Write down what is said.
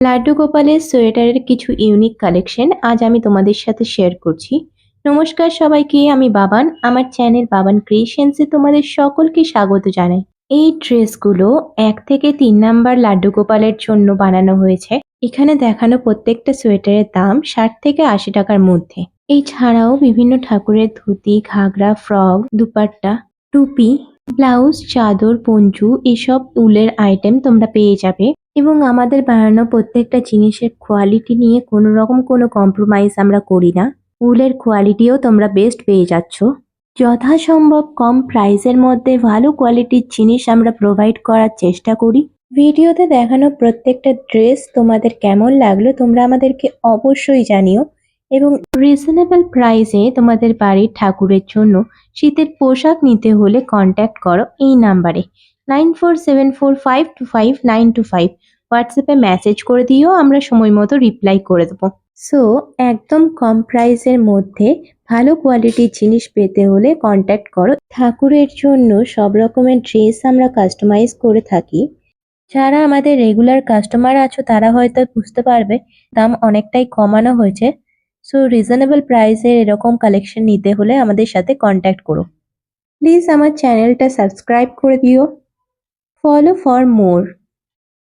লাড্ডু গোপালের সোয়েটারের কিছু unique collection আজ আমি তোমাদের সাথে শেয়ার করছি। নমস্কার সবাইকে, আমি বাবান। আমার চ্যানেল বাবান ক্রিয়েশনসে তোমাদের সকলকে স্বাগত জানাই। এই ড্রেসগুলো 1 থেকে 3 নাম্বার লাড্ডু গোপালের জন্য বানানো হয়েছে। এখানে দেখানো প্রত্যেকটা সোয়েটারের দাম 60 থেকে 80 টাকার মধ্যে। এছাড়াও বিভিন্ন ঠাকুরের ধুতি, ঘাগরা, ফ্রক, দুপাট্টা, টুপি, ব্লাউজ, চাদর, পঞ্চু এসব উলের আইটেম তোমরা পেয়ে যাবে। এবং আমাদের বানানো প্রত্যেকটা জিনিসের কোয়ালিটি নিয়ে কোনো রকম কোনো কম্প্রোমাইজ আমরা করি না। উলের কোয়ালিটিও তোমরা বেস্ট পেয়ে যাচ্ছ। যথাসম্ভব কম প্রাইসের মধ্যে ভালো কোয়ালিটির জিনিস আমরা প্রোভাইড করার চেষ্টা করি। ভিডিওতে দেখানো প্রত্যেকটা ড্রেস তোমাদের কেমন লাগলো তোমরা আমাদেরকে অবশ্যই জানিও। এবং রিজনেবল প্রাইসে তোমাদের বাড়ির ঠাকুরের জন্য শীতের পোশাক নিতে হলে কন্ট্যাক্ট করো এই নাম্বারে 9474525925। হোয়াটসঅ্যাপে মেসেজ করে দিও, আমরা সময় মতো রিপ্লাই করে দেবো। সো একদম কম প্রাইসের মধ্যে ভালো কোয়ালিটির জিনিস পেতে হলে কন্ট্যাক্ট করো। ঠাকুরের জন্য সব রকমের ড্রেস আমরা কাস্টমাইজ করে থাকি। যারা আমাদের রেগুলার কাস্টমার আছো তারা হয়তো বুঝতে পারবে দাম অনেকটাই কমানো হয়েছে। সো রিজনেবল প্রাইসের এরকম কালেকশন নিতে হলে আমাদের সাথে কন্ট্যাক্ট করো। প্লিজ আমার চ্যানেলটা সাবস্ক্রাইব করে দিও। Follow for more.